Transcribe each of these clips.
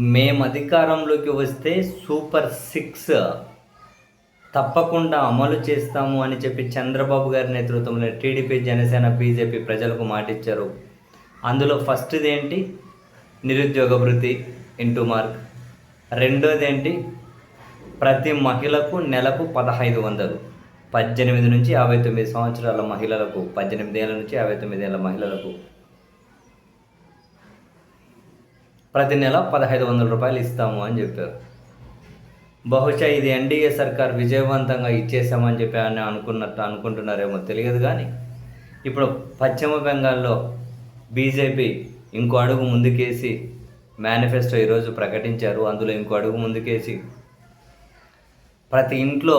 మేము అధికారంలోకి వస్తే సూపర్ సిక్స్ తప్పకుండా అమలు చేస్తాము అని చెప్పి చంద్రబాబు గారి నేతృత్వంలో టీడీపీ, జనసేన, బీజేపీ ప్రజలకు మాటిచ్చారు. అందులో ఫస్ట్ది ఏంటి? నిరుద్యోగ భృతి ఇంటూ మార్క్. రెండోది ఏంటి? ప్రతి మహిళకు నెలకు 1500, 18 నుంచి 59 సంవత్సరాల మహిళలకు, 18 ఏళ్ళ నుంచి 59 ఏళ్ళ మహిళలకు ప్రతి నెల 1500 రూపాయలు ఇస్తాము అని చెప్పారు. బహుశా ఇది ఎన్డీఏ సర్కార్ విజయవంతంగా ఇచ్చేసామని చెప్పి అని అనుకుంటున్నారేమో తెలియదు. కానీ ఇప్పుడు పశ్చిమ బెంగాల్లో బీజేపీ ఇంకో అడుగు ముందుకేసి మేనిఫెస్టో ఈరోజు ప్రకటించారు. అందులో ఇంకో అడుగు ముందుకేసి ప్రతి ఇంట్లో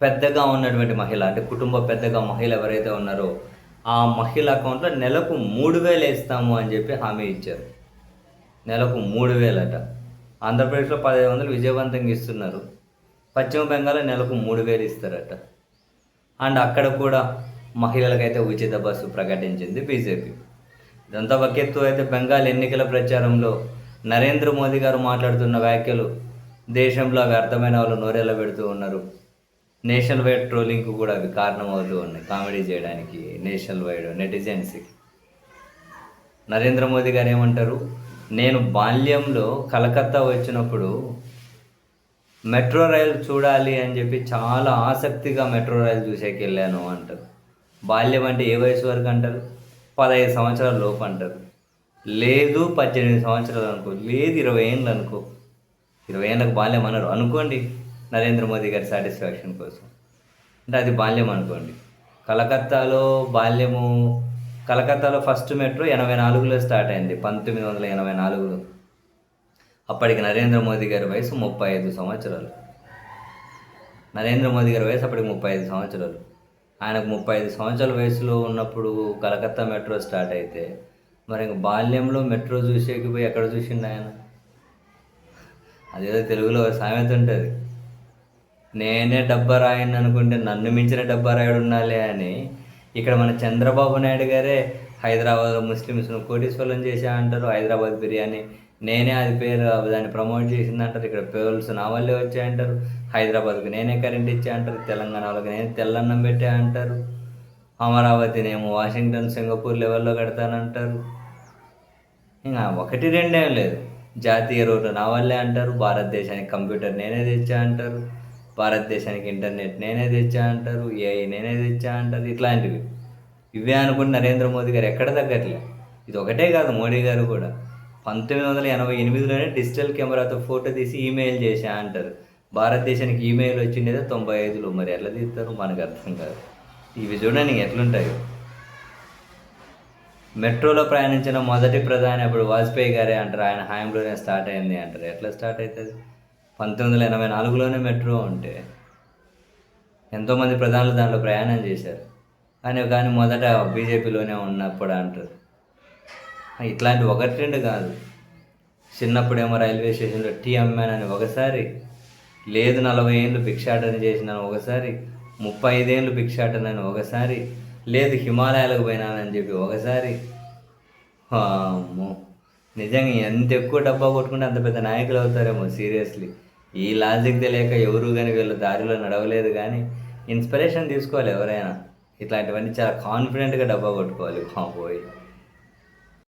పెద్దగా ఉన్నటువంటి మహిళ, అంటే కుటుంబ పెద్దగా మహిళ ఎవరైతే ఉన్నారో ఆ మహిళ అకౌంట్లో నెలకు 3000 వేస్తాము అని చెప్పి హామీ ఇచ్చారు. నెలకు 3000 అట. ఆంధ్రప్రదేశ్లో 1500 విజయవంతంగా ఇస్తున్నారు. పశ్చిమ బెంగాల్లో నెలకు 3000 ఇస్తారట. అండ్ అక్కడ కూడా మహిళలకైతే ఉచిత బస్సు ప్రకటించింది బీజేపీ. ఇదంతా ఒక ఎత్తు అయితే, బెంగాల్ ఎన్నికల ప్రచారంలో నరేంద్ర మోదీ గారు మాట్లాడుతున్న వ్యాఖ్యలు దేశంలో అవి అర్థమైన వాళ్ళు నోరెళ్ళ పెడుతూ ఉన్నారు. నేషనల్ వైడ్ ట్రోలింగ్కు కూడా అవి కారణమవుతూ ఉన్నాయి, కామెడీ చేయడానికి నేషనల్ వైడ్ నెటిజన్స్కి. నరేంద్ర మోదీ గారు ఏమంటారు? నేను బాల్యంలో కలకత్తా వచ్చినప్పుడు మెట్రో రైలు చూడాలి అని చెప్పి చాలా ఆసక్తిగా మెట్రో రైలు చూసేకి వెళ్ళాను అంటారు. బాల్యం అంటే ఏ వయసు వరకు అంటారు? 15 సంవత్సరాల లోపు అంటారు. లేదు 18 సంవత్సరాలు అనుకో, లేదు 20 ఏళ్ళు అనుకో. 20 ఏళ్ళకు బాల్యం అన్నారు అనుకోండి, నరేంద్ర మోదీ గారి సాటిస్ఫాక్షన్ కోసం. అంటే అది బాల్యం అనుకోండి. కలకత్తాలో ఫస్ట్ మెట్రో 84లో స్టార్ట్ అయింది, 1984లో. అప్పటికి నరేంద్ర మోదీ గారి వయసు 35 సంవత్సరాలు. నరేంద్ర మోదీ గారి వయసు అప్పటికి 35 సంవత్సరాలు. ఆయనకు 35 సంవత్సరాల వయసులో ఉన్నప్పుడు కలకత్తా మెట్రో స్టార్ట్ అయితే మరి ఇంక బాల్యంలో మెట్రో చూసేకి పోయి ఎక్కడ చూసిండు ఆయన? అదేదో తెలుగులో సామెత ఉంటుంది, నేనే డబ్బా రాయని అనుకుంటే నన్ను మించిన డబ్బా రాయుడు ఉండాలి అని. ఇక్కడ మన చంద్రబాబు నాయుడు గారే హైదరాబాద్లో ముస్లిమ్స్ను కోటీశ్వరం చేసా అంటారు. హైదరాబాద్ బిర్యానీ నేనే అది పేరు దాన్ని ప్రమోట్ చేసిందంటారు. ఇక్కడ పేర్స్ నా వల్లే వచ్చాయంటారు. హైదరాబాద్కి నేనే కరెంట్ ఇచ్చా అంటారు. తెలంగాణ వాళ్ళకి నేనే తెల్లన్నం పెట్టా అంటారు. అమరావతినేమో వాషింగ్టన్, సింగపూర్ లెవెల్లో కడతానంటారు. ఇంకా 1-2 ఏం లేదు, జాతీయ రోడ్డు నా వల్లే అంటారు. భారతదేశానికి కంప్యూటర్ నేనే తెచ్చా అంటారు. భారతదేశానికి ఇంటర్నెట్ నేనే తెచ్చా అంటారు. ఏఐ నేనే తెచ్చా అంటారు. ఇట్లాంటివి ఇవే అనుకుంటే నరేంద్ర మోదీ గారు ఎక్కడ తగ్గట్లే. ఇది ఒకటే కాదు, మోడీ గారు కూడా 1988లోనే డిజిటల్ కెమెరాతో ఫోటో తీసి ఈమెయిల్ చేశా అంటారు. భారతదేశానికి ఈమెయిల్ వచ్చిండేదో 95లో. మరి ఎట్లా తీస్తారు మనకు అర్థం కాదు. ఇవి చూడండి ఎట్లుంటాయో. మెట్రోలో ప్రయాణించిన మొదటి ప్రధాని అప్పుడు వాజ్పేయి గారే అంటారు. ఆయన హయాంలోనే స్టార్ట్ అయింది అంటారు. ఎట్లా స్టార్ట్ అవుతుంది? 1984లోనే మెట్రో ఉంటే ఎంతోమంది ప్రధానులు దాంట్లో ప్రయాణం చేశారు. కానీ మొదట బీజేపీలోనే ఉన్నప్పుడు అంటారు. ఇట్లాంటి 1-2 కాదు. చిన్నప్పుడేమో రైల్వే స్టేషన్లో టీ అమ్మానని ఒకసారి, లేదు 40 ఏళ్ళు భిక్షాటన చేసినాను ఒకసారి, 35 ఏళ్ళు భిక్షాటనని ఒకసారి, లేదు హిమాలయాలకు పోయినానని చెప్పి ఒకసారి. అమ్మో, నిజంగా ఎంత ఎక్కువ డబ్బా కొట్టుకుంటే అంత పెద్ద నాయకులు అవుతారేమో సీరియస్లీ. ఈ లాజిక్ తెలియక ఎవరు కానీ వీళ్ళ దారిలో నడవలేదు. కానీ ఇన్స్పిరేషన్ తీసుకోవాలి ఎవరైనా. ఇట్లాంటివన్నీ చాలా కాన్ఫిడెంట్గా డబ్బా కొట్టుకోవాలి. పోయి